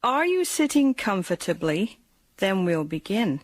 Are you sitting comfortably? Then we'll begin.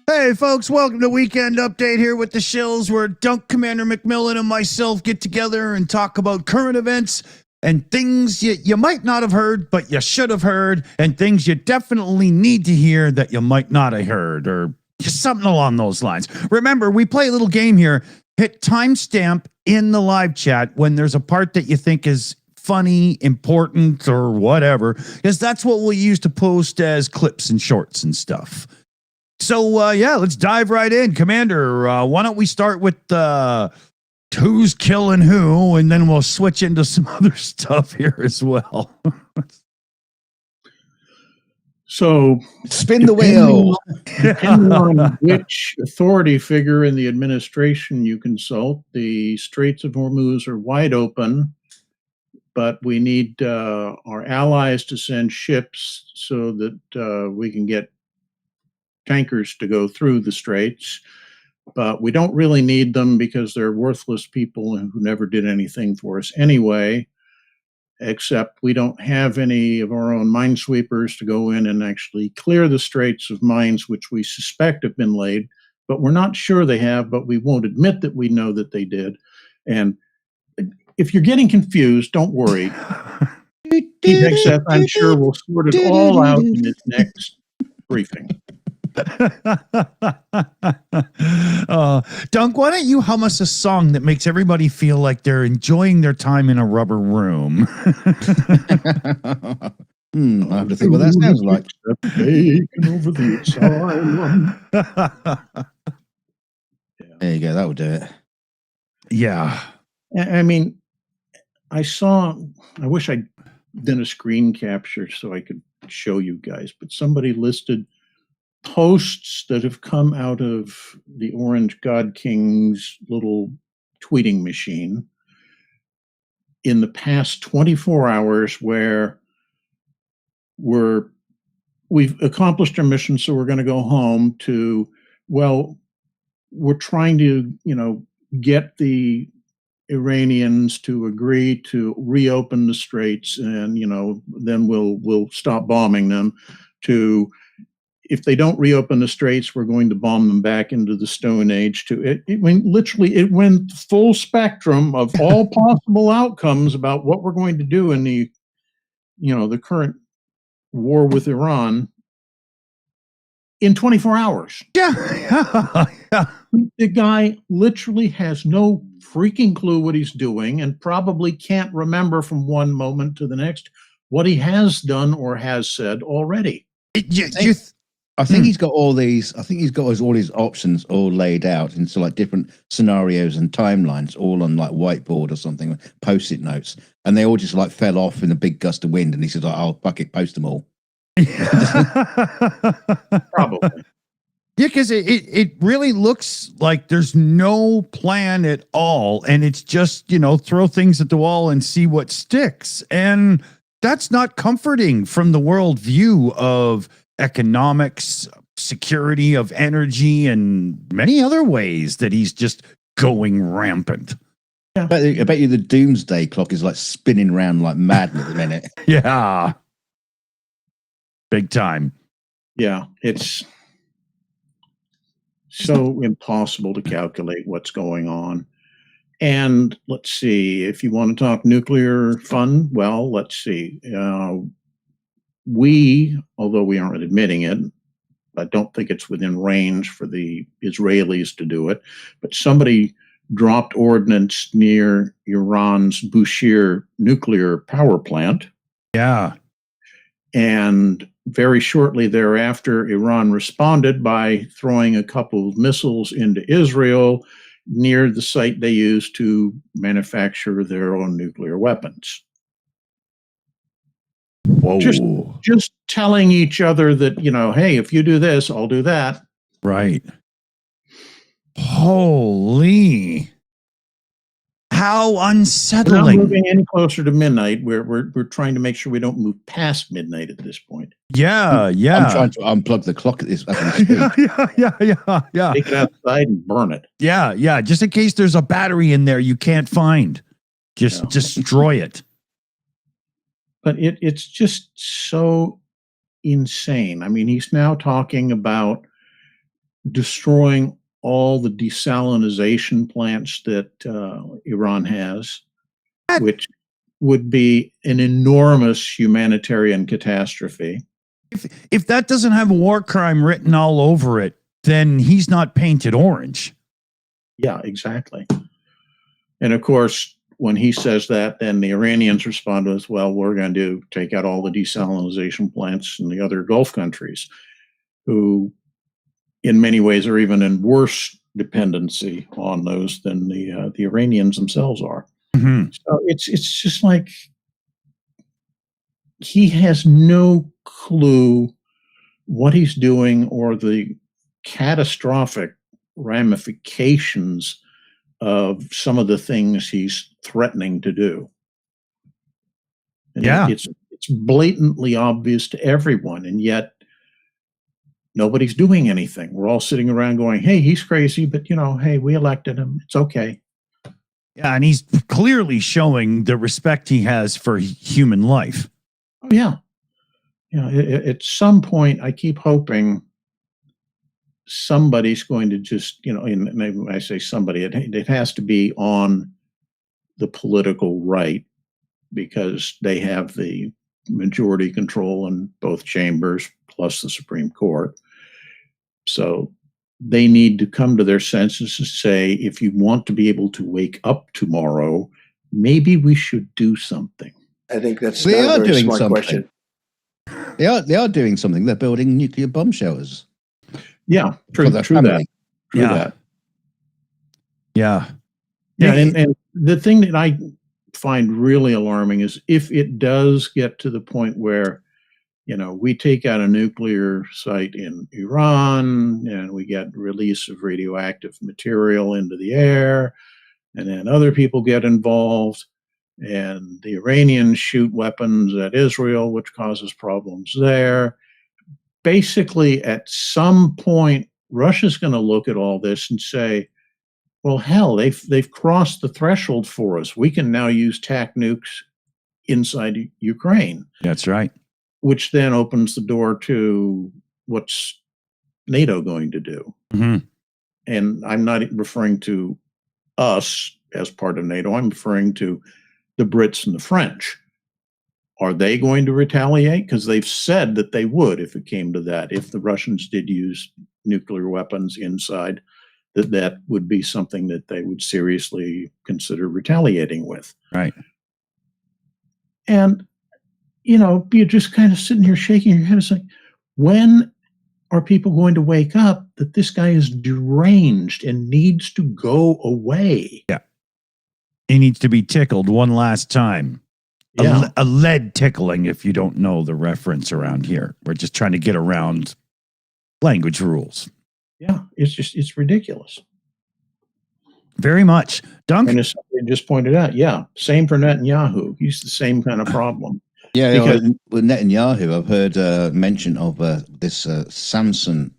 Hey folks, welcome to Weekend Update here with the Shills, where Dunk Commander McMillan and myself get together and talk about current events and things you might not have heard, but you should have heard, and things you definitely need to hear that you might not have heard, or something along those lines. Remember, we play a little game here. Hit timestamp in the live chat when there's a part that you think is funny, important, or whatever, because that's what we'll use to post as clips and shorts and stuff. So, yeah, let's dive right in. Commander, why don't we start with who's killing who, and then we'll switch into some other stuff here as well. So, spin the wheel. Depending on which authority figure in the administration you consult, the Straits of Hormuz are wide open, but we need our allies to send ships so that we can get tankers to go through the straits, but we don't really need them because they're worthless people who never did anything for us anyway, except we don't have any of our own minesweepers to go in and actually clear the straits of mines which we suspect have been laid, but we're not sure they have, but we won't admit that we know that they did. And if you're getting confused, don't worry. I'm sure we'll sort it all out in his next briefing. Dunk, why don't you hum us a song that makes everybody feel like they're enjoying their time in a rubber room? I have to think what that sounds like. Over the asylum. There you go, that would do it. Yeah. I mean, I wish I'd done a screen capture so I could show you guys, but somebody listed posts that have come out of the Orange God King's little tweeting machine in the past 24 hours where we've accomplished our mission, so we're going to go home, to, well, we're trying to, get the Iranians to agree to reopen the straits, and, then we'll stop bombing them, to, if they don't reopen the straits, we're going to bomb them back into the Stone Age. It went full spectrum of all possible outcomes about what we're going to do in the, the current war with Iran in 24 hours. Yeah. Yeah. The guy literally has no freaking clue what he's doing and probably can't remember from one moment to the next what he has done or has said already. I think he's got all these. I think he's got all his options all laid out into like different scenarios and timelines, all on like whiteboard or something, post-it notes, and they all just like fell off in a big gust of wind. And he says, like, "I'll fuck it, post them all." Probably. Yeah, because it really looks like there's no plan at all. And it's just, throw things at the wall and see what sticks. And that's not comforting from the world view of economics, security of energy, and many other ways that he's just going rampant. Yeah. I bet you the doomsday clock is like spinning around like mad at the minute. Yeah. Big time. Yeah, it's so impossible to calculate what's going on. And let's see, if you want to talk nuclear fun, well, let's see. Although we aren't admitting it, I don't think it's within range for the Israelis to do it, but somebody dropped ordnance near Iran's Bushehr nuclear power plant. Yeah. And very shortly thereafter, Iran responded by throwing a couple of missiles into Israel near the site they used to manufacture their own nuclear weapons. Whoa. Just telling each other that, hey, if you do this, I'll do that. Right. Holy. How unsettling. We're not moving any closer to midnight. We're trying to make sure we don't move past midnight at this point. Yeah, yeah. I'm trying to unplug the clock at this. Yeah. Take it outside and burn it. Yeah. Just in case there's a battery in there you can't find. Just destroy it. But it's just so insane. I mean, he's now talking about destroying all the desalinization plants that Iran has, which would be an enormous humanitarian catastrophe. If that doesn't have war crime written all over it, then he's not painted orange. Yeah, exactly. And of course, when he says that, then the Iranians respond with, well, we're going to take out all the desalinization plants in the other Gulf countries, who in many ways are even in worse dependency on those than the Iranians themselves are. Mm-hmm. So it's just like he has no clue what he's doing or the catastrophic ramifications of some of the things he's threatening to do. And it's blatantly obvious to everyone, and yet nobody's doing anything. We're all sitting around going, hey, he's crazy, but hey, we elected him. It's okay. Yeah, and he's clearly showing the respect he has for human life. Oh, yeah. At some point, I keep hoping somebody's going to just, and when I say somebody, it has to be on the political right, because they have the majority control in both chambers plus the Supreme Court. So they need to come to their senses and say, if you want to be able to wake up tomorrow, maybe we should do something. I think that's They not are a very doing smart something. question. They are doing something. They're building nuclear bomb shelters. Yeah, true that. Yeah. And the thing that I find really alarming is if it does get to the point where, we take out a nuclear site in Iran and we get release of radioactive material into the air, and then other people get involved, and the Iranians shoot weapons at Israel, which causes problems there. Basically, at some point, Russia's going to look at all this and say, well, hell, they've crossed the threshold for us. We can now use TAC nukes inside Ukraine. That's right. Which then opens the door to what's NATO going to do. Mm-hmm. And I'm not referring to us as part of NATO. I'm referring to the Brits and the French, Are they going to retaliate? Because they've said that they would if it came to that. If the Russians did use nuclear weapons inside, that would be something that they would seriously consider retaliating with. Right. And, you're just kind of sitting here shaking your head. It's like, when are people going to wake up that this guy is deranged and needs to go away? Yeah. He needs to be tickled one last time. Yeah. A lead tickling, if you don't know the reference around here. We're just trying to get around language rules. Yeah, it's ridiculous. Very much. Dunk? And as somebody just pointed out, yeah, same for Netanyahu. He's the same kind of problem. Yeah, Because- with Netanyahu, I've heard mention of this Samson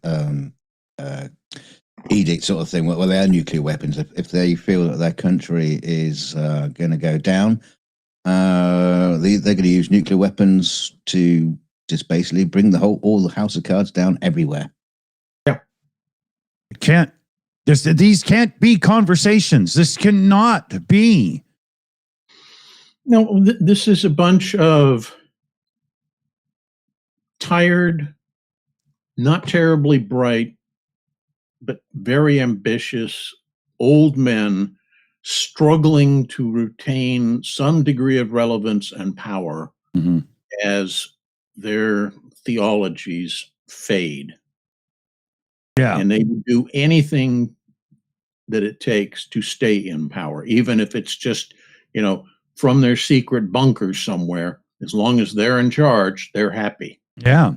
edict sort of thing, where they are nuclear weapons. If they feel that their country is going to go down, they're going to use nuclear weapons to just basically bring all the house of cards down everywhere. Yeah, these can't be conversations. This cannot be. No, this is a bunch of tired, not terribly bright, but very ambitious old men struggling to retain some degree of relevance and power as their theologies fade. Yeah. And they will do anything that it takes to stay in power, even if it's just, from their secret bunkers somewhere. As long as they're in charge, they're happy. Yeah.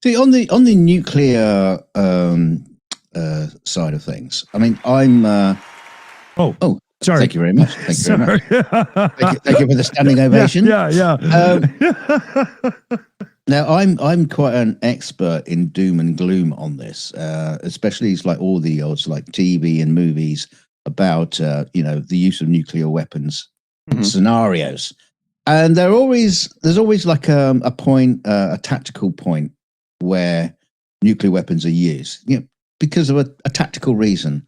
See, on the nuclear side of things, I mean, I'm. Sorry. Thank you very much. Thank you very much. Thank you for the standing ovation. Yeah. Now, I'm quite an expert in doom and gloom on this, especially it's like all the odds, like TV and movies about the use of nuclear weapons scenarios, and there's always like a point, a tactical point where nuclear weapons are used, because of a tactical reason.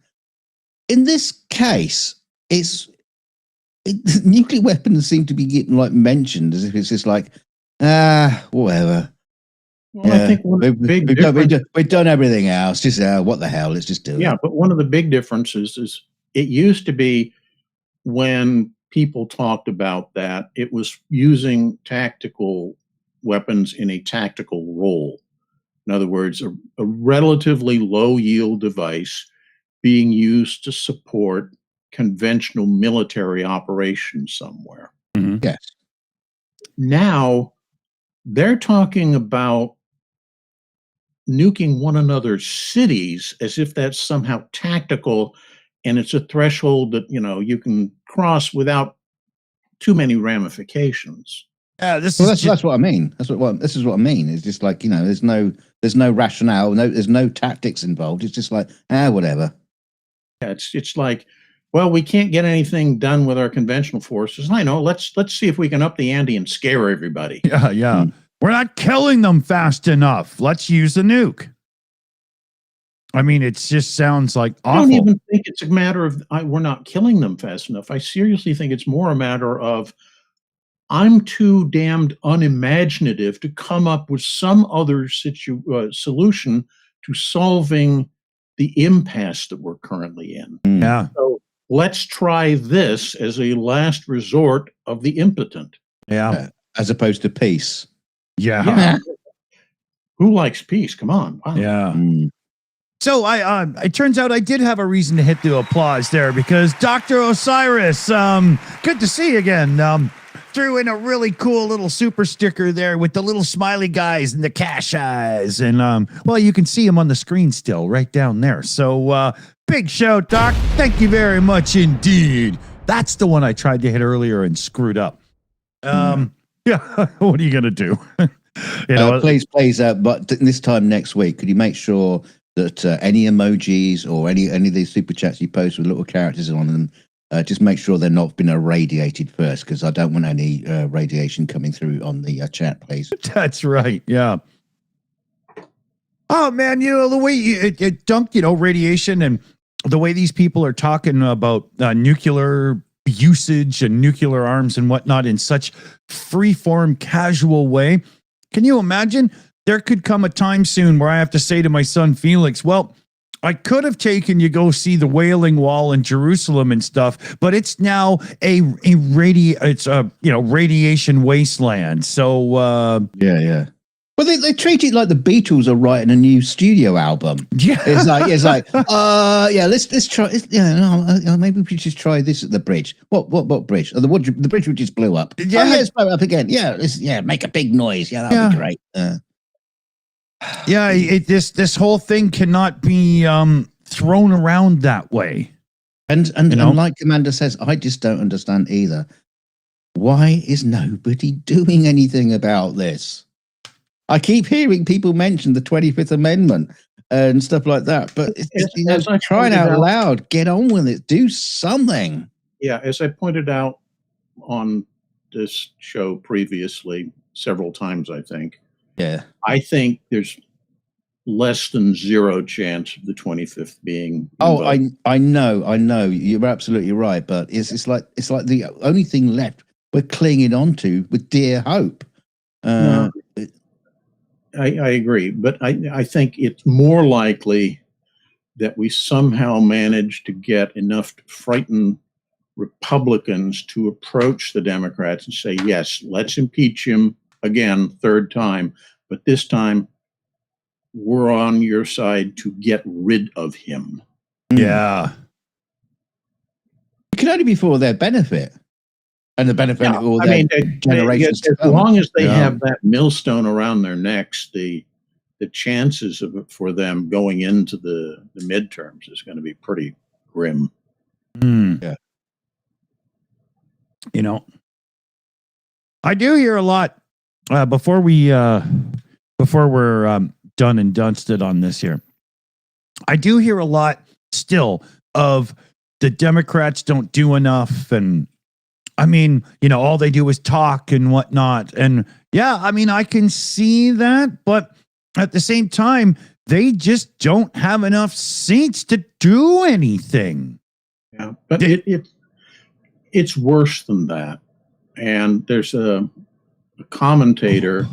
In this case, nuclear weapons seem to be getting mentioned as if it's just like, whatever. Well, I think we've done everything else. Just what the hell? Let's just do it. Yeah, but one of the big differences is it used to be when people talked about that, it was using tactical weapons in a tactical role. In other words, a relatively low yield device being used to support conventional military operations somewhere. Yes. Now they're talking about nuking one another's cities as if that's somehow tactical, and it's a threshold that you can cross without too many ramifications. Yeah, that's what I mean. This is what I mean. It's just like, there's no rationale, there's no tactics involved. It's just like, whatever. Yeah, it's like, well, we can't get anything done with our conventional forces. I know. Let's see if we can up the ante and scare everybody. Yeah. We're not killing them fast enough. Let's use a nuke. I mean, it just sounds like awful. I don't even think it's a matter of we're not killing them fast enough. I seriously think it's more a matter of I'm too damned unimaginative to come up with some other solution to solving the impasse that we're currently in. Yeah. So let's try this as a last resort of the impotent. Yeah. As opposed to peace. Yeah. Who likes peace? Come on. Wow. Yeah. So it turns out I did have a reason to hit the applause there because Dr. Osiris, good to see you again. Threw in a really cool little super sticker there with the little smiley guys and the cash eyes. And, well, you can see him on the screen still right down there. So big shout, Doc. Thank you very much indeed. That's the one I tried to hit earlier and screwed up. Yeah, what are you going to do? Please, but this time next week, could you make sure that any emojis or any of these super chats you post with little characters on them, just make sure they're not been irradiated first, because I don't want any radiation coming through on the chat, please. That's right. Yeah. Oh man, the way it dunked, radiation and the way these people are talking about nuclear usage and nuclear arms and whatnot in such free-form, casual way. Can you imagine? There could come a time soon where I have to say to my son Felix, well, I could have taken you go see the Wailing Wall in Jerusalem and stuff, but it's now a radiation wasteland. So Yeah. Well, they treat it like the Beatles are writing a new studio album. yeah, It's like, let's try. Maybe we should try this at the bridge. What bridge? Oh, the bridge which just blew up. Yeah. Let's blow it up again. Yeah, make a big noise. Yeah, that'd be great. This whole thing cannot be thrown around that way. And like Commander says, I just don't understand either. Why is nobody doing anything about this? I keep hearing people mention the 25th Amendment and stuff like that, but crying out loud, get on with it, do something. Yeah, as I pointed out on this show previously several times, I think. Yeah. I think there's less than zero chance of the 25th being invoked. I know. You're absolutely right, but it's like the only thing left we're clinging on to with dear hope. I agree, but I think it's more likely that we somehow manage to get enough to frighten Republicans to approach the Democrats and say, yes, let's impeach him again, third time, but this time we're on your side to get rid of him. Yeah. It can only be for their benefit. And the benefit of all their generations. As long as they have that millstone around their necks, the chances of it for them going into the midterms is going to be pretty grim. Yeah. I do hear a lot before we're done and dusted on this here. I do hear a lot still of the Democrats don't do enough, and I mean, all they do is talk and whatnot. And yeah, I mean, I can see that, but at the same time, they just don't have enough seats to do anything. Yeah, but it's worse than that. And there's a commentator,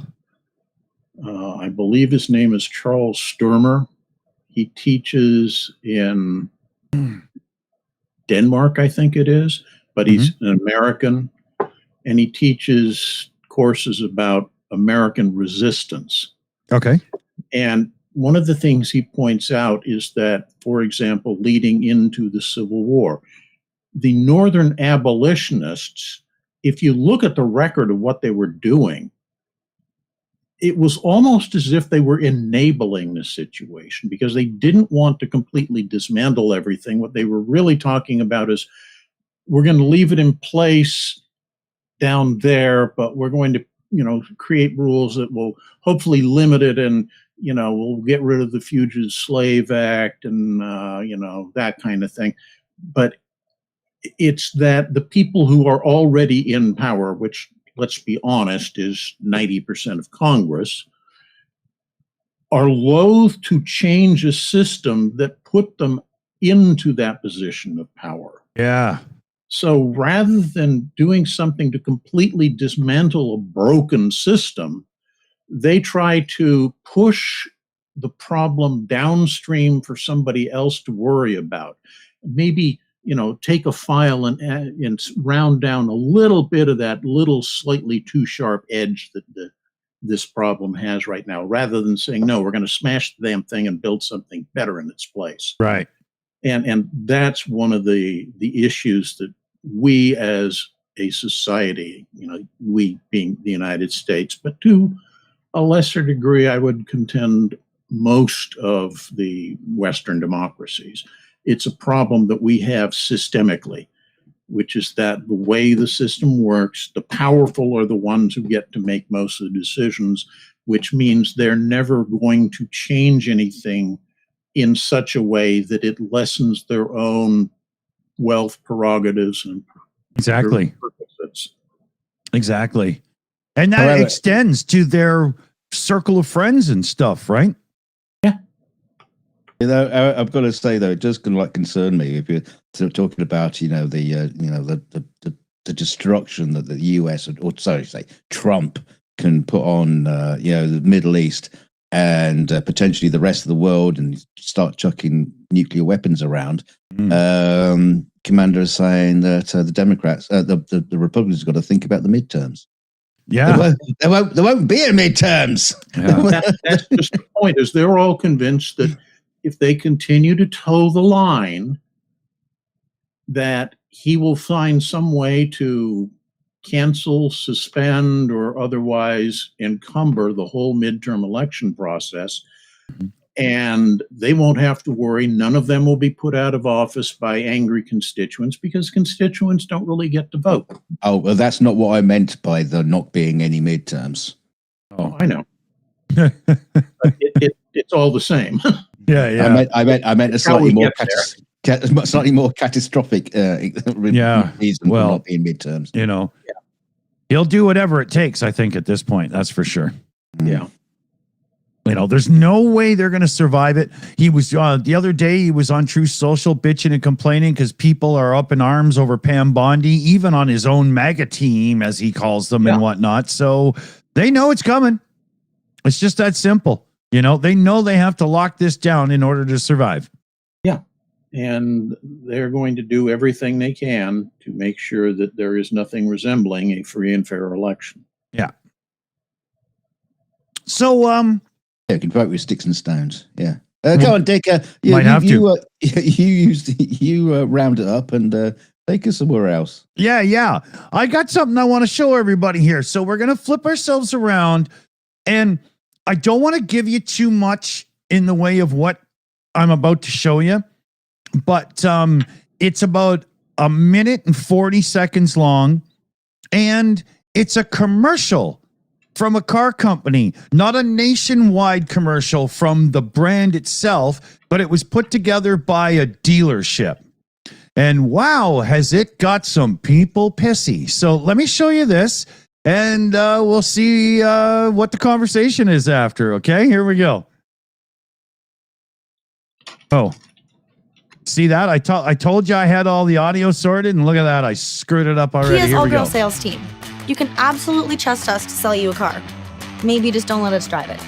I believe his name is Charles Sturmer. He teaches in Denmark, I think it is. But he's an American, and he teaches courses about American resistance. Okay. And one of the things he points out is that, for example, leading into the Civil War, the Northern abolitionists, if you look at the record of what they were doing, it was almost as if they were enabling the situation because they didn't want to completely dismantle everything. What they were really talking about is, we're going to leave it in place down there, but we're going to, create rules that will hopefully limit it, and we'll get rid of the Fugitive Slave Act and that kind of thing. But it's that the people who are already in power, which, let's be honest, is 90% of Congress, are loath to change a system that put them into that position of power. Yeah. So rather than doing something to completely dismantle a broken system, they try to push the problem downstream for somebody else to worry about. Maybe, take a file and round down a little bit of that little slightly too sharp edge that this problem has right now, rather than saying, no, we're going to smash the damn thing and build something better in its place. Right. And that's one of the issues that we as a society, we being the United States, but to a lesser degree, I would contend most of the Western democracies, it's a problem that we have systemically, which is that the way the system works, the powerful are the ones who get to make most of the decisions, which means they're never going to change anything in such a way that it lessens their own wealth prerogatives and purposes. Exactly. And that extends to their circle of friends and stuff, right? Yeah. I've got to say though, it does concern me if you talking about the destruction that the US Trump can put on the Middle East and potentially the rest of the world, and start chucking nuclear weapons around. Commander is saying that the Democrats, the Republicans, have got to think about the midterms. Yeah, there won't be a midterms. Yeah. That's just the point. Is they're all convinced that if they continue to toe the line, that he will find some way to cancel, suspend, or otherwise encumber the whole midterm election process. And they won't have to worry. None of them will be put out of office by angry constituents, because constituents don't really get to vote. Oh, well, that's not what I meant by the not being any midterms. Oh, I know. It's all the same. Yeah. I meant a slightly more catastrophic reason for not being midterms. He'll do whatever it takes, I think, at this point. That's for sure. Yeah. There's no way they're going to survive it. He was the other day, he was on Truth Social bitching and complaining because people are up in arms over Pam Bondi, even on his own MAGA team, as he calls them, and whatnot. So they know it's coming. It's just that simple. They know they have to lock this down in order to survive. Yeah. And they're going to do everything they can to make sure that there is nothing resembling a free and fair election. Yeah. So, you can vote with sticks and stones. Yeah. Go on, Dick. You round it up and take us somewhere else. Yeah. I got something I want to show everybody here. So we're going to flip ourselves around, and I don't want to give you too much in the way of what I'm about to show you, but it's about 1 minute and 40 seconds long, and it's a commercial from a car company, not a nationwide commercial from the brand itself, but it was put together by a dealership. And wow, has it got some people pissy. So let me show you this, and we'll see what the conversation is after. Okay, here we go. Oh, see that? I told you I had all the audio sorted, and look at that. I screwed it up already. Kia's all-girl sales team. You can absolutely trust us to sell you a car. Maybe just don't let us drive it.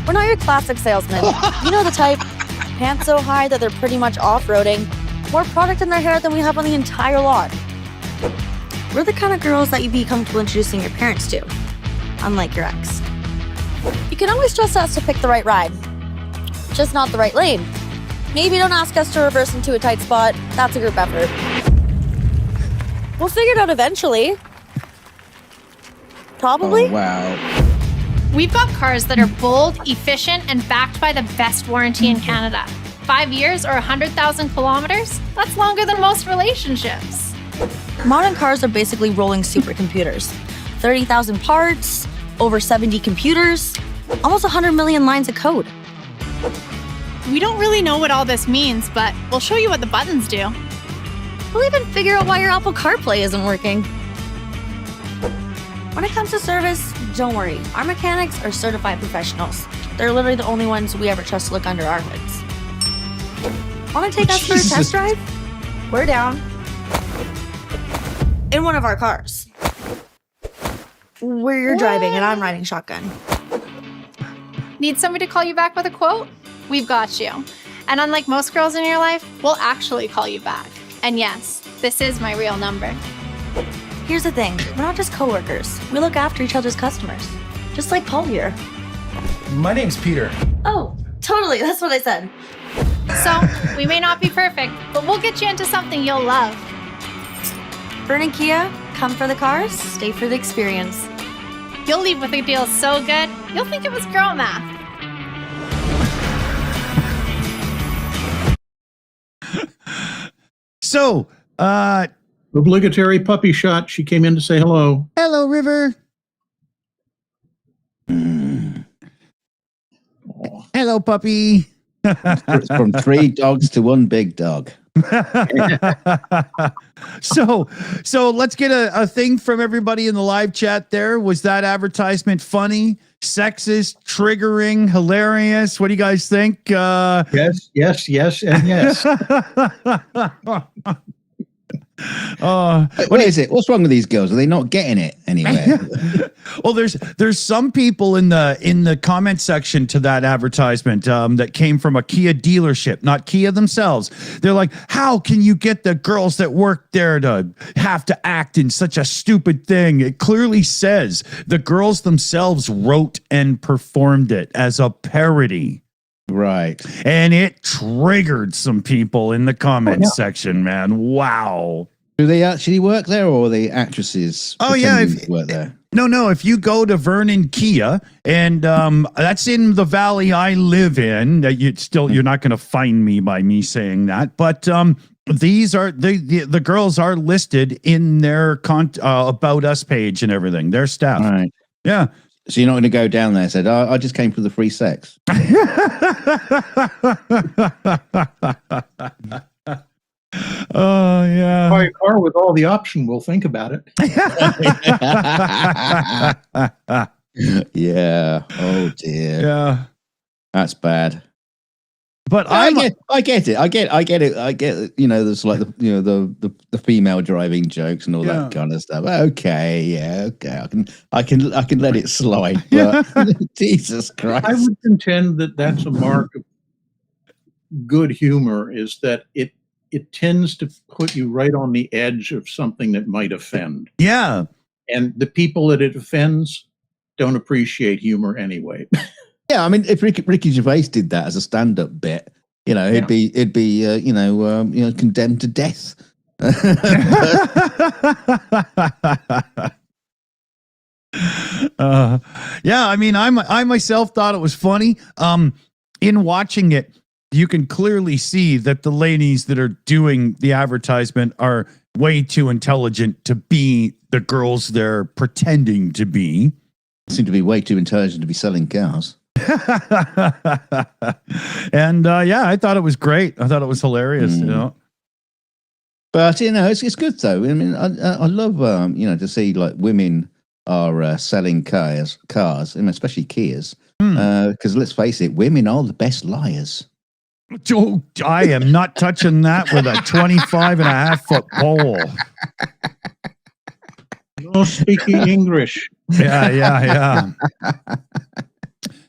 We're not your classic salesman. You know the type. Pants so high that they're pretty much off-roading. More product in their hair than we have on the entire lot. We're the kind of girls that you'd be comfortable introducing your parents to, unlike your ex. You can always trust us to pick the right ride, just not the right lane. Maybe don't ask us to reverse into a tight spot. That's a group effort. We'll figure it out eventually. Probably. Oh, wow. We've got cars that are bold, efficient, and backed by the best warranty in Canada. 5 years or 100,000 kilometers? That's longer than most relationships. Modern cars are basically rolling supercomputers. 30,000 parts, over 70 computers, almost 100 million lines of code. We don't really know what all this means, but we'll show you what the buttons do. We'll even figure out why your Apple CarPlay isn't working. When it comes to service, don't worry. Our mechanics are certified professionals. They're literally the only ones we ever trust to look under our hoods. Want to take us for a test drive? We're down. In one of our cars. Where you're driving and I'm riding shotgun. Need somebody to call you back with a quote? We've got you. And unlike most girls in your life, we'll actually call you back. And yes, this is my real number. Here's the thing, we're not just coworkers. We look after each other's customers. Just like Paul here. My name's Peter. Oh, totally, that's what I said. So, we may not be perfect, but we'll get you into something you'll love. Vern and Kia, come for the cars, stay for the experience. You'll leave with a deal so good, you'll think it was girl math. So, Obligatory puppy shot. She came in to say hello. hello, River. Hello, puppy. It's from 3 dogs to 1 big dog. So let's get a thing from everybody in the live chat there. Was that advertisement funny, sexist, triggering, hilarious? What do you guys think? Yes, yes, yes, and yes. What is it? What's wrong with these girls? Are they not getting it anywhere? Well, there's some people in the comment section to that advertisement that came from a Kia dealership, not Kia themselves. They're like, how can you get the girls that work there to have to act in such a stupid thing? It clearly says the girls themselves wrote and performed it as a parody. Right. And it triggered some people in the comment section, man. Wow. Do they actually work there, or are they actresses? Oh, yeah. Work there. No. If you go to Vernon Kia, and that's in the valley I live in, you're not going to find me by me saying that. But these are the girls are listed in their About Us page and everything. Their staff. Right. Yeah. So you're not going to go down there and say, I just came for the free sex. Oh, yeah. Buy a car with all the option. We'll think about it. Yeah. Oh, dear. Yeah. That's bad. But I get it. I get it. You know, there's like the female driving jokes and all that kind of stuff. Okay, yeah, okay. I can let it slide. But Jesus Christ. I would contend that that's a mark of good humor, is that it tends to put you right on the edge of something that might offend. Yeah. And the people that it offends don't appreciate humor anyway. Yeah, I mean, if Ricky Gervais did that as a stand-up bit, you know, it'd be condemned to death. Yeah, I mean, I myself thought it was funny. In watching it, you can clearly see that the ladies that are doing the advertisement are way too intelligent to be the girls they're pretending to be. Seem to be way too intelligent to be selling cars. And I thought it was great. I thought it was hilarious. You know, but it's good though. I mean, I love to see like women are selling cars, and especially Kias, because let's face it, women are the best liars. Oh, I am not touching that with a 25.5-foot pole. No speaking English. Yeah.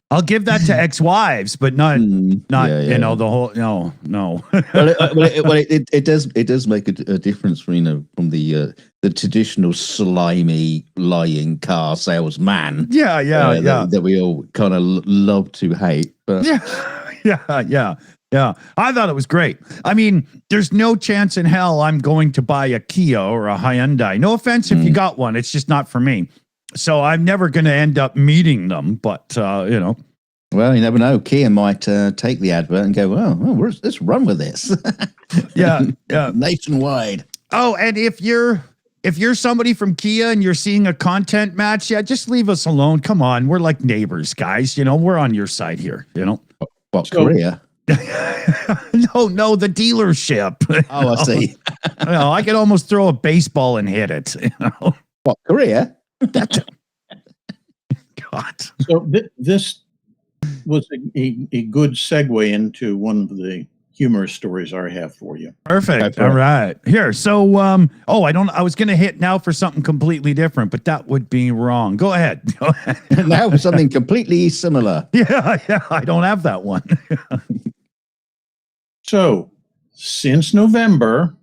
I'll give that to ex-wives, but not the whole no. It does make a difference from the traditional slimy lying car salesman. That we all kind of love to hate. But yeah. I thought it was great. I mean, there's no chance in hell I'm going to buy a Kia or a Hyundai. No offense if you got one. It's just not for me. So I'm never going to end up meeting them. But, Well, you never know. Kia might take the advert and go, let's run with this. Yeah. Nationwide. Oh, and if you're somebody from Kia and you're seeing a content match, just leave us alone. Come on. We're like neighbors, guys. We're on your side here, What, Korea? No, the dealership. Oh, I see. I could almost throw a baseball and hit it. What, Korea? God. So this was a good segue into one of the humorous stories I have for you. Perfect. All right. Here. So, I was going to hit now for something completely different, but that would be wrong. Go ahead. Now for something completely similar. Yeah. I don't have that one. So, since November,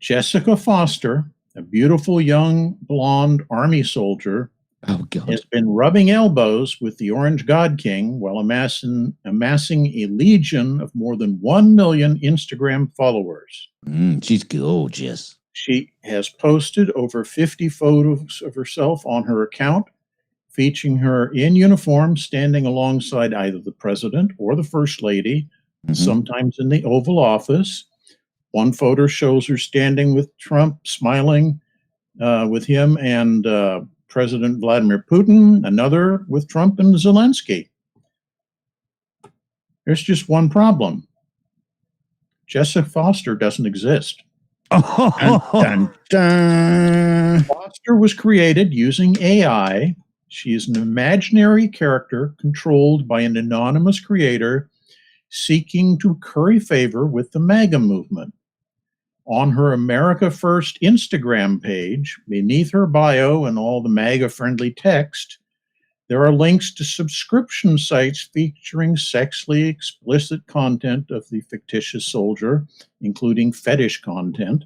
Jessica Foster, a beautiful young blonde army soldier, has been rubbing elbows with the Orange God King while amassing a legion of more than 1 million Instagram followers. She's gorgeous. She has posted over 50 photos of herself on her account, featuring her in uniform standing alongside either the president or the first lady, sometimes in the Oval Office. One photo shows her standing with Trump, smiling with him and President Vladimir Putin, another with Trump and Zelensky. There's just one problem. Jessica Foster doesn't exist. Dun, dun, dun. Foster was created using AI. She is an imaginary character controlled by an anonymous creator seeking to curry favor with the MAGA movement. On her America First Instagram page, beneath her bio and all the MAGA-friendly text, there are links to subscription sites featuring sexually explicit content of the fictitious soldier, including fetish content.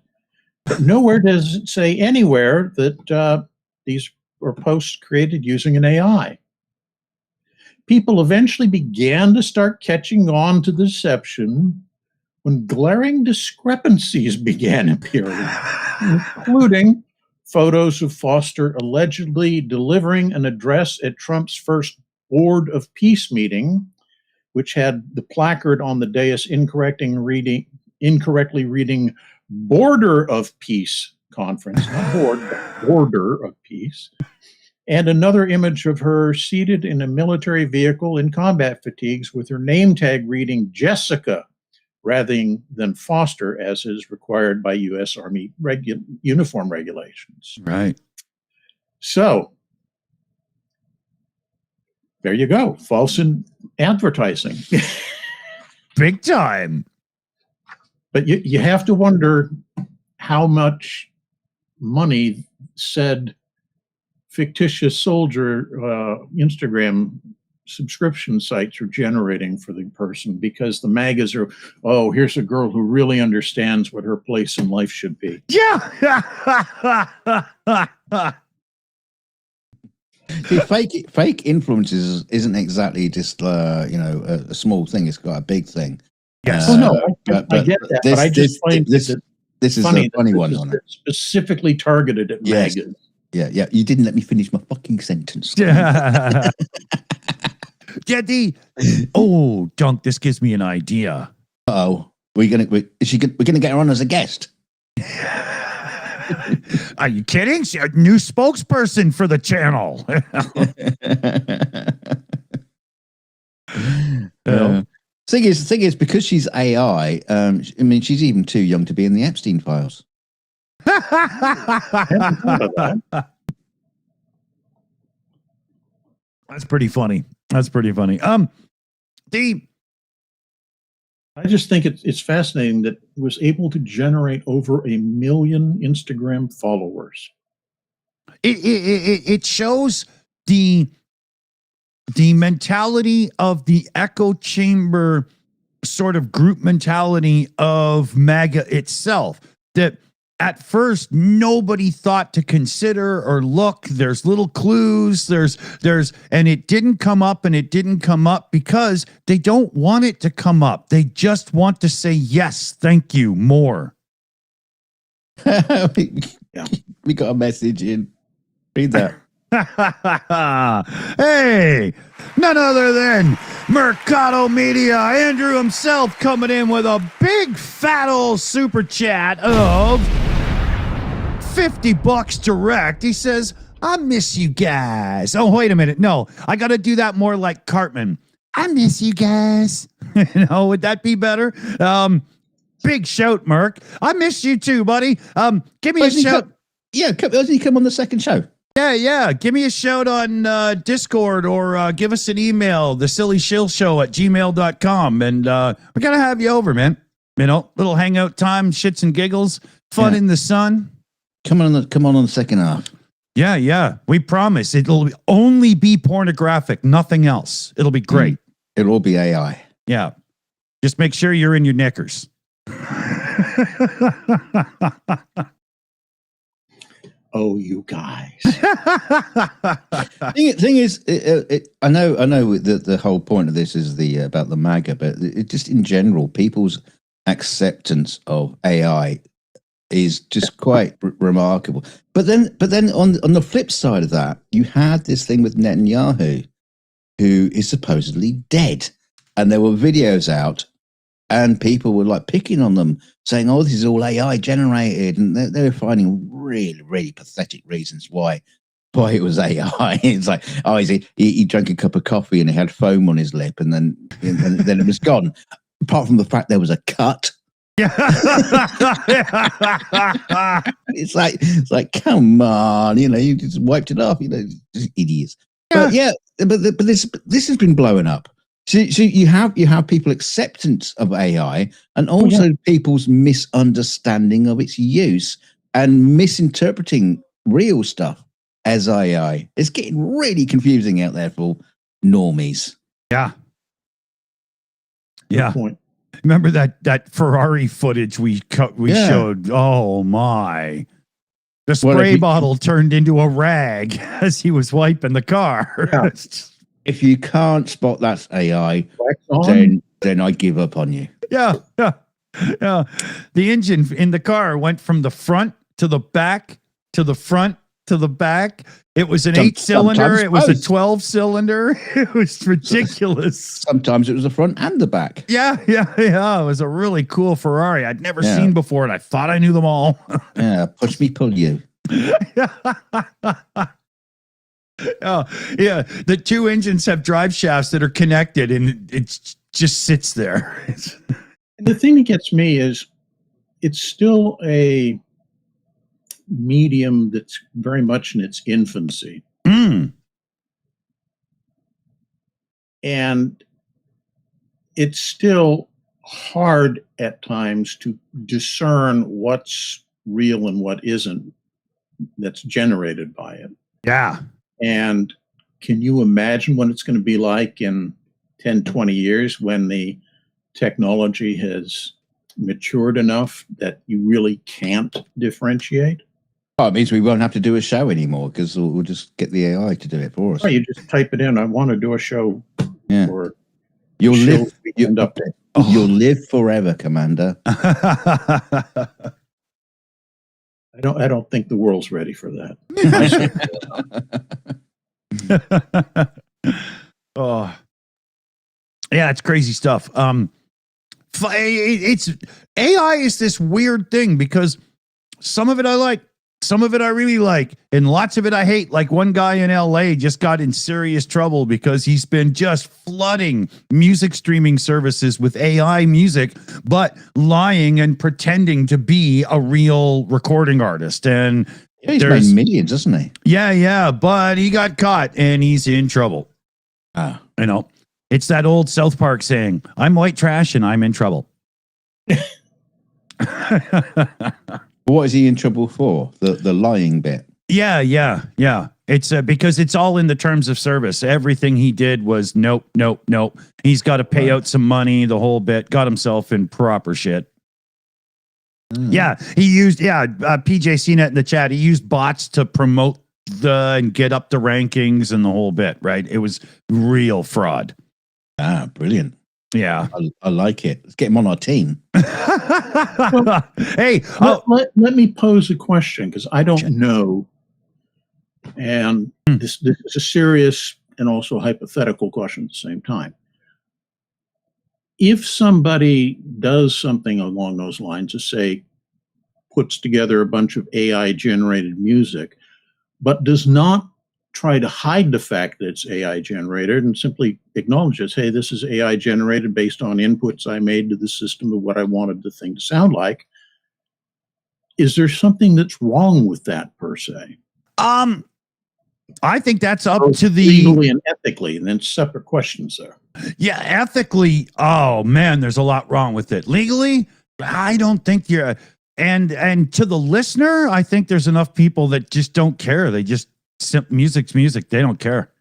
But nowhere does it say anywhere that these are posts created using an AI. People eventually began to start catching on to the deception when glaring discrepancies began appearing, including photos of Foster allegedly delivering an address at Trump's first Board of Peace meeting, which had the placard on the dais incorrectly reading Border of Peace Conference, not board, but Border of Peace, and another image of her seated in a military vehicle in combat fatigues with her name tag reading Jessica rather than Foster, as is required by U.S. Army uniform regulations. Right. So there you go. False in advertising. Big time. But you have to wonder how much money said fictitious soldier Instagram subscription sites are generating for the person, because the MAGAs are, oh, here's a girl who really understands what her place in life should be. Yeah. See, fake influences isn't exactly just a small thing. It's got a big thing. Yes. Oh no, I get that. But I just find this is funny a funny one on it. Specifically targeted at Yes. MAGAs. Yeah. You didn't let me finish my fucking sentence. Yeah. Oh, Dunk, this gives me an idea. Oh, we're gonna get her on as a guest. Are you kidding? She's a new spokesperson for the channel. Thing is, because she's AI, I mean, she's even too young to be in the Epstein files. That's pretty funny. I just think it's fascinating that it was able to generate over 1 million Instagram followers. It shows the mentality of the echo chamber sort of group mentality of MAGA itself, that at first nobody thought to consider or look. There's little clues, and it didn't come up because they don't want it to come up. They just want to say yes, thank you, more. We got a message in. Read that. Hey, none other than Mercado Media, Andrew himself, coming in with a big fat old super chat of $50 direct. He says, I miss you guys. Oh, wait a minute. No, I got to do that more like Cartman. I miss you guys. Would that be better? Big shout, Merc. I miss you too, buddy. Give me a shout. Doesn't he come on the second show? Yeah. Give me a shout on Discord, or give us an email, thesillyshill@gmail.com. And we're going to have you over, man. Little hangout time, shits and giggles, fun in the sun. Come on the second half. Yeah. We promise it'll only be pornographic, nothing else. It'll be great. It'll all be AI. Yeah. Just make sure you're in your knickers. Oh, you guys. Thing is, I know that the whole point of this is about the MAGA, but it just in general, people's acceptance of AI is just quite remarkable. But then on the flip side of that, you had this thing with Netanyahu, who is supposedly dead, and there were videos out, and people were like picking on them, saying, "Oh, this is all AI generated," and they were finding really, really pathetic reasons why it was AI. It's like, oh, he drank a cup of coffee and he had foam on his lip, and then it was gone. Apart from the fact there was a cut It's like, come on, you just wiped it off, just idiots. But this has been blowing up. So you have people acceptance of AI and also people's misunderstanding of its use and misinterpreting real stuff as AI. It's getting really confusing out there for normies. Yeah. Good point. Remember that Ferrari footage we showed? Oh my. The spray bottle turned into a rag as he was wiping the car. Yeah. If you can't spot that's AI, then I give up on you. Yeah. The engine in the car went from the front to the back to the front to the back. It was an 8-cylinder. It was a 12-cylinder. It was ridiculous. Sometimes it was the front and the back. Yeah. It was a really cool Ferrari I'd never seen before, and I thought I knew them all. Yeah, push me, pull you. The two engines have drive shafts that are connected, and it just sits there. The thing that gets me is it's still a medium that's very much in its infancy. And it's still hard at times to discern what's real and what isn't that's generated by it. Yeah. And can you imagine what it's going to be like in 10, 20 years when the technology has matured enough that you really can't differentiate? Oh, it means we won't have to do a show anymore because we'll just get the AI to do it for us. Or you just type it in. I want to do a show for You'll live. Weekend Update. You'll live forever, Commander. I don't think the world's ready for that. Oh, yeah, it's crazy stuff. It's AI is this weird thing because some of it I like, some of it I really like, and lots of it I hate. Like one guy in LA just got in serious trouble because he's been just flooding music streaming services with AI music, but lying and pretending to be a real recording artist. And he's made millions, hasn't he? Yeah, but he got caught and he's in trouble. It's that old South Park saying, I'm white trash and I'm in trouble. What is he in trouble for? The lying bit? Yeah. It's because it's all in the terms of service. Everything he did was nope. He's got to pay out some money, the whole bit, got himself in proper shit. Yeah, he used, PJ CNET in the chat, he used bots to promote and get up the rankings and the whole bit, right? It was real fraud. Ah, brilliant. Yeah. I like it. Let's get him on our team. Hey, let me pose a question because I don't know. And this is a serious and also hypothetical question at the same time. If somebody does something along those lines, to say, puts together a bunch of AI generated music, but does not try to hide the fact that it's AI generated and simply acknowledges, hey, this is AI generated based on inputs I made to the system of what I wanted the thing to sound like. Is there something that's wrong with that per se? I think that's up to the legally and ethically, and then separate questions there. Yeah, ethically, oh man, there's a lot wrong with it. Legally, I don't think you're and to the listener, I think there's enough people that just don't care. They just music's music. They don't care.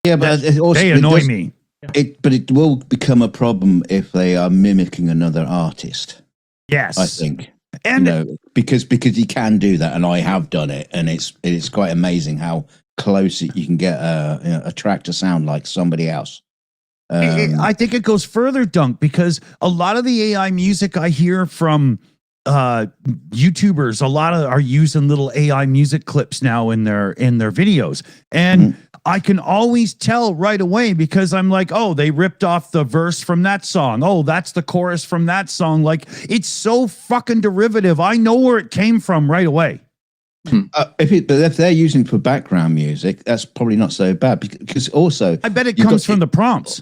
Yeah, but they annoy me. But it will become a problem if they are mimicking another artist. Yes, I think, and because you can do that, and I have done it, and it's quite amazing how close you can get a track to sound like somebody else. I think it goes further, Dunk, because a lot of the AI music I hear from YouTubers, a lot of are using little AI music clips now in their videos, and I can always tell right away because I'm like, oh, they ripped off the verse from that song. Oh, that's the chorus from that song. Like, it's so fucking derivative. I know where it came from right away. But if they're using it for background music, that's probably not so bad because also I bet it comes from the prompts.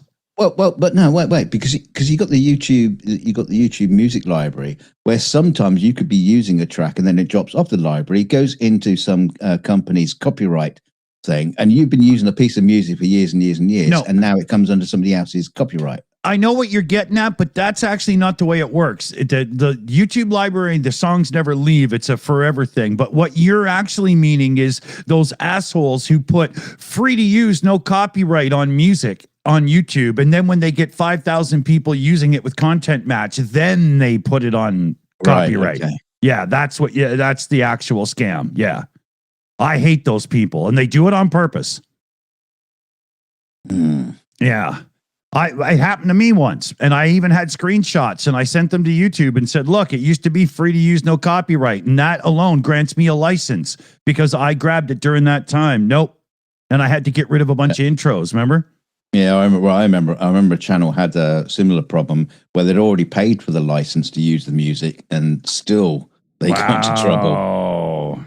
but no, wait, because you got the YouTube music library where sometimes you could be using a track and then it drops off the library, goes into some company's copyright thing, and you've been using a piece of music for years and years and years, and now it comes under somebody else's copyright. I know what you're getting at, but that's actually not the way it works. The YouTube library, the songs never leave. It's a forever thing. But what you're actually meaning is those assholes who put free to use, no copyright on music on YouTube. And then when they get 5,000 people using it with content match, then they put it on copyright. Okay. Yeah, that's the actual scam. Yeah. I hate those people, and they do it on purpose. Yeah. It happened to me once, and I even had screenshots, and I sent them to YouTube and said, look, it used to be free to use, no copyright, and that alone grants me a license because I grabbed it during that time. Nope. And I had to get rid of a bunch of intros, remember? Yeah, I remember a channel had a similar problem where they'd already paid for the license to use the music, and still they got into trouble.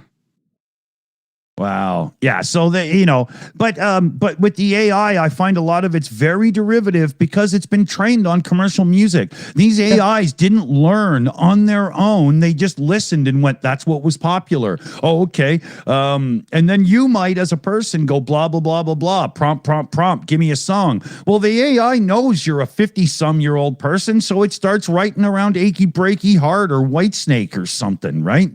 Wow. Yeah. So but with the AI, I find a lot of it's very derivative because it's been trained on commercial music. These AIs didn't learn on their own. They just listened and went, that's what was popular. Oh, okay. And then you might, as a person, go blah, blah, blah, blah, blah, prompt, give me a song. Well, the AI knows you're a 50-some-year-old person, so it starts writing around Achy Breaky Heart or Whitesnake or something, right?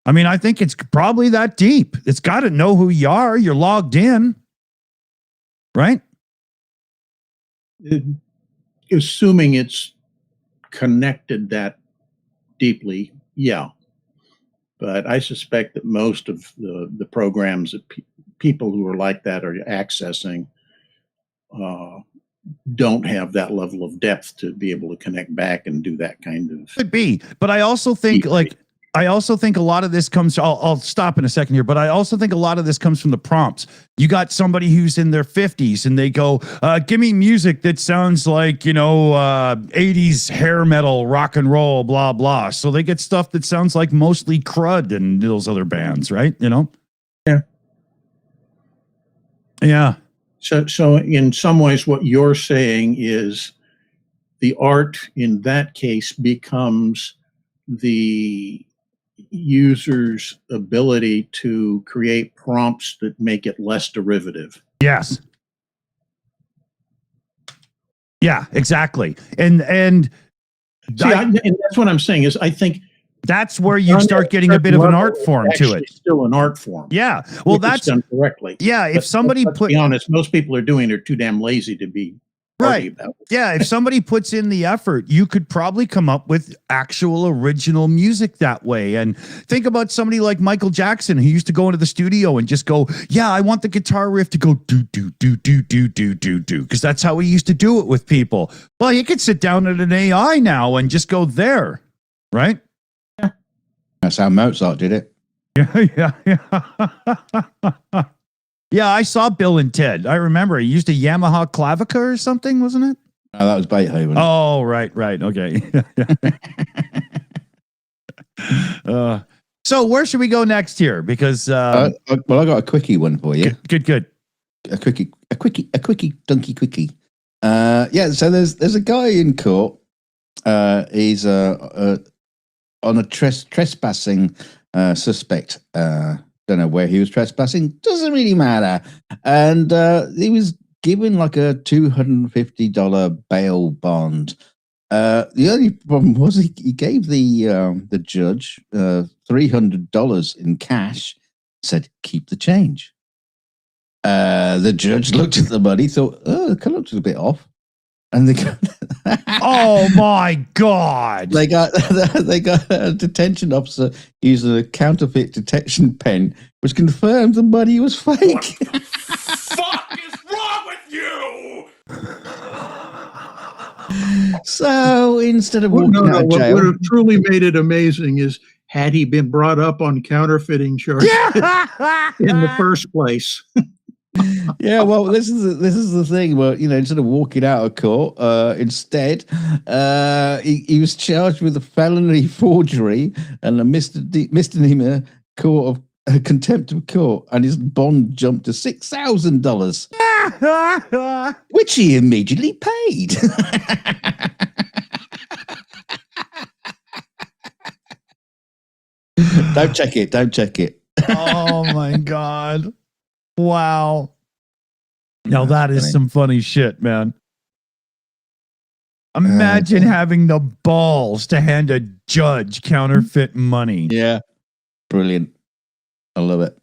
I mean, I think it's probably that deep. It's got to know who you are. You're logged in, right? Assuming it's connected that deeply, yeah. But I suspect that most of the programs that people who are like that are accessing don't have that level of depth to be able to connect back and do that kind of. Could be, but I also think a lot of this comes, I'll stop in a second here, but I also think a lot of this comes from the prompts. You got somebody who's in their 50s and they go, give me music that sounds like, 80s hair metal, rock and roll, blah, blah. So they get stuff that sounds like mostly Crud and those other bands, right? Yeah. Yeah. So in some ways, what you're saying is the art in that case becomes the user's ability to create prompts that make it less derivative. Yes. Yeah, exactly. And that's what I'm saying is I think that's where you start getting a bit of an art form to it. Still an art form. Yeah. Well, that's done correctly. Yeah. If somebody let's be honest, most people are doing it, are too damn lazy to be right. Yeah. If somebody puts in the effort, you could probably come up with actual original music that way. And think about somebody like Michael Jackson, who used to go into the studio and just go, yeah, I want the guitar riff to go do, do, do, do, do, do, do, do. Because that's how he used to do it with people. Well, you could sit down at an AI now and just go there. Right. That's how Mozart did it. Yeah. Yeah, I saw Bill and Ted. I remember he used a Yamaha Clavica or something, wasn't it? No, that was Beethoven. Oh, right. Okay. So where should we go next here? Because well, I got a quickie one for you. Good. A quickie, donkey quickie. Yeah. So there's a guy in court. He's on a trespassing suspect. Don't know where he was trespassing. Doesn't really matter. And he was given like a $250 bail bond. The only problem was he gave the judge $300 in cash. Said, keep the change. The judge looked at the money, thought, oh, it looked a bit off. And they got oh my God. They got a detention officer using a counterfeit detection pen, which confirmed the money was fake. What the fuck is wrong with you? So instead of walking out of what jail, would have truly made it amazing is had he been brought up on counterfeiting charges in the first place. Yeah, well, this is the thing. Well, instead of walking out of court, instead, he was charged with a felony forgery and a misdemeanor court of contempt of court, and his bond jumped to $6,000, which he immediately paid. Don't check it. Don't check it. Oh my God. Wow. Now that is some funny shit, man. Imagine having the balls to hand a judge counterfeit money. Yeah. Brilliant. I love it.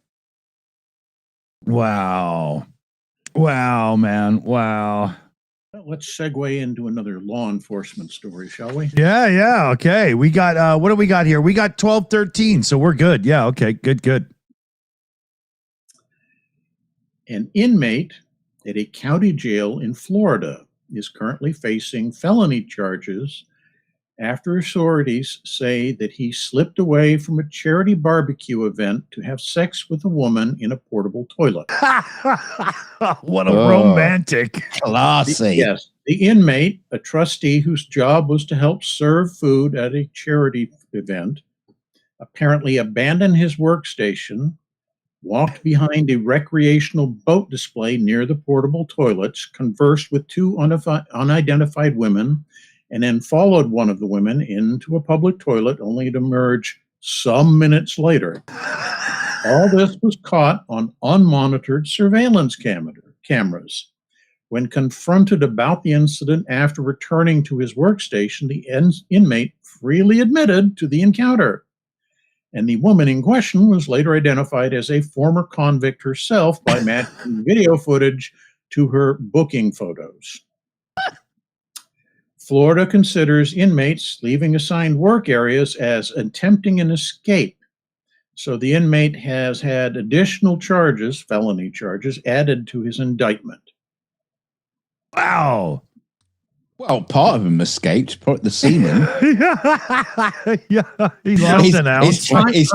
Wow. Wow, man. Wow. Well, let's segue into another law enforcement story, shall we? Yeah. Okay. We got, what do we got here? We got 1213. So we're good. Yeah. Okay. Good. An inmate at a county jail in Florida is currently facing felony charges after authorities say that he slipped away from a charity barbecue event to have sex with a woman in a portable toilet. What a romantic. Classy. Yes. The inmate, a trustee whose job was to help serve food at a charity event, apparently abandoned his workstation, walked behind a recreational boat display near the portable toilets, conversed with two unidentified women, and then followed one of the women into a public toilet, only to emerge some minutes later. All this was caught on unmonitored surveillance cameras. When confronted about the incident after returning to his workstation, the inmate freely admitted to the encounter. And the woman in question was later identified as a former convict herself by matching video footage to her booking photos. Florida considers inmates leaving assigned work areas as attempting an escape. So the inmate has had additional charges, felony charges, added to his indictment. Wow. Well, part of him escaped, probably the seaman. Yeah, he lost an ounce. He's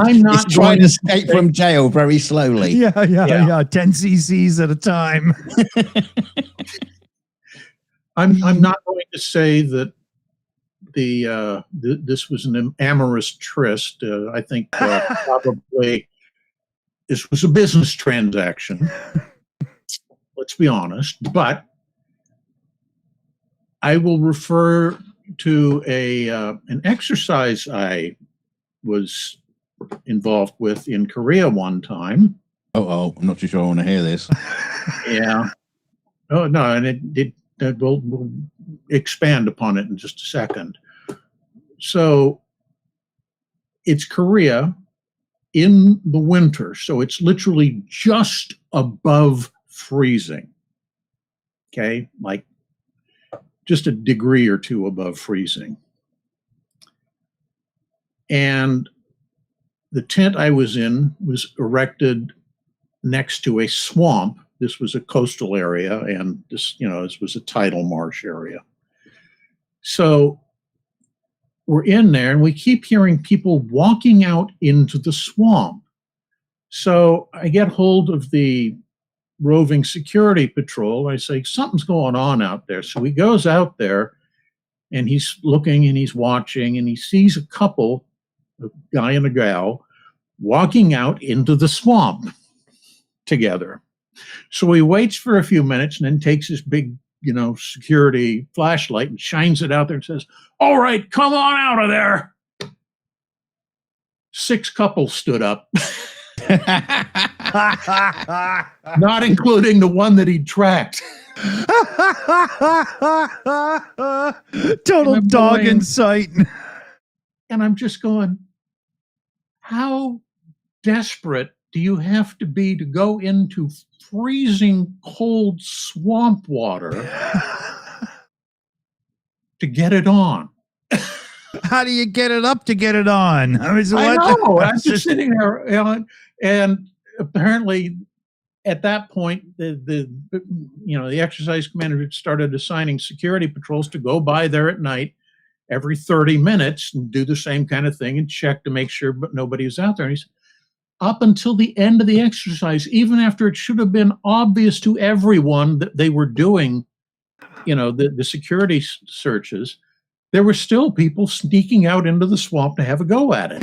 trying to escape from jail very slowly. Yeah. 10 cc's at a time. I'm not going to say that this was an amorous tryst. I think probably this was a business transaction. Let's be honest, but I will refer to an exercise I was involved with in Korea one time. Oh, I'm not too sure I want to hear this. Yeah. Oh no, and we'll expand upon it in just a second. So it's Korea in the winter, so it's literally just above freezing. Okay, like just a degree or two above freezing. And the tent I was in was erected next to a swamp. This was a coastal area, and this was a tidal marsh area. So we're in there, and we keep hearing people walking out into the swamp. So I get hold of the roving security patrol. I say, something's going on out there. So he goes out there, and he's looking, and he's watching, and he sees a couple, a guy and a gal, walking out into the swamp together. So he waits for a few minutes and then takes his big, security flashlight and shines it out there and says, "All right, come on out of there." 6 couples stood up, not including the one that he tracked. Total dog in sight. And I'm just going, how desperate do you have to be to go into freezing cold swamp water to get it on? How do you get it up to get it on? I know. I'm just sitting there, and apparently at that point, the exercise commander had started assigning security patrols to go by there at night every 30 minutes and do the same kind of thing and check to make sure nobody was out there. And he's up until the end of the exercise, even after it should have been obvious to everyone that they were doing, the security searches, there were still people sneaking out into the swamp to have a go at it.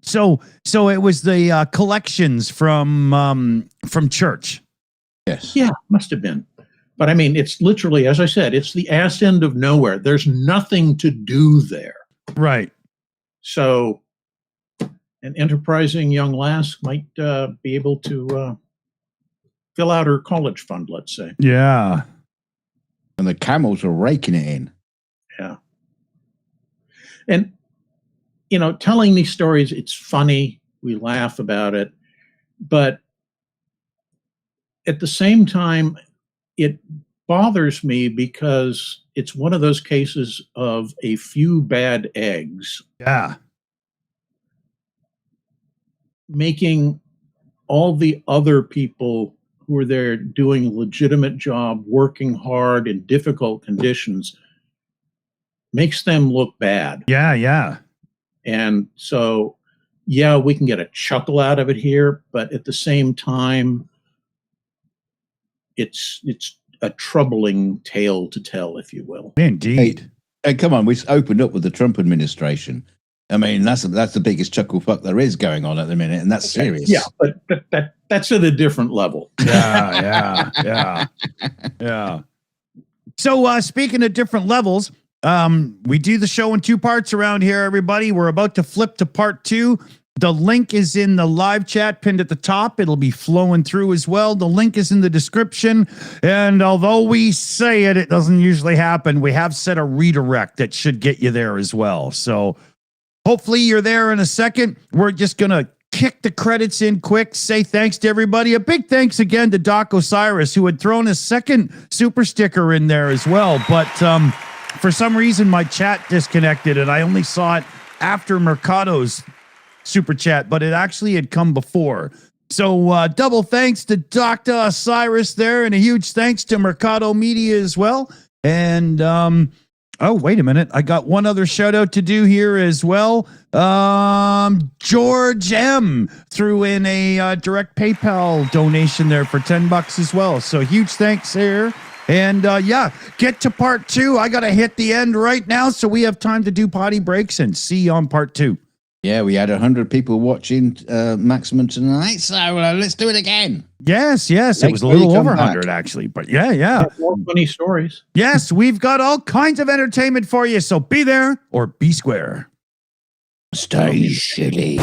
So it was the collections from church. Yes. Yeah, must have been. But I mean, it's literally, as I said, it's the ass end of nowhere. There's nothing to do there. Right. So an enterprising young lass might be able to fill out her college fund, let's say. Yeah. And the camels are raking it in. Yeah. And, you know, telling these stories, it's funny. We laugh about it. But at the same time, it bothers me because it's one of those cases of a few bad eggs Yeah. making all the other people who are there doing a legitimate job, working hard in difficult conditions, makes them look bad. Yeah. Yeah. And so, yeah, we can get a chuckle out of it here, but at the same time, it's a troubling tale to tell, if you will. Indeed. Hey, come on, we opened up with the Trump administration. I mean, that's the biggest chuckle fuck there is going on at the minute, and that's serious. Yeah, but that's at a different level. Yeah. So speaking of different levels, we do the show in 2 parts around here, everybody. We're about to flip to part 2. The link is in the live chat pinned at the top. It'll be flowing through as well. The link is in the description. And although we say it, it doesn't usually happen. We have set a redirect that should get you there as well. So hopefully you're there in a second. We're just going to kick the credits in quick, say thanks to everybody. A big thanks again to Doc Osiris, who had thrown a second super sticker in there as well. But for some reason, my chat disconnected, and I only saw it after Mercado's super chat, but it actually had come before. So double thanks to Dr. Osiris there, and a huge thanks to Mercado Media as well. And oh, wait a minute. I got one other shout out to do here as well. George M threw in a direct PayPal donation there for $10 as well. So huge thanks there. And yeah, get to part 2. I got to hit the end right now, so we have time to do potty breaks, and see you on part 2. Yeah, we had 100 people watching maximum tonight, so let's do it again. Yes. It was a little over 100 actually, but yeah. More funny stories. Yes, we've got all kinds of entertainment for you, so be there or be square. Stay shitty.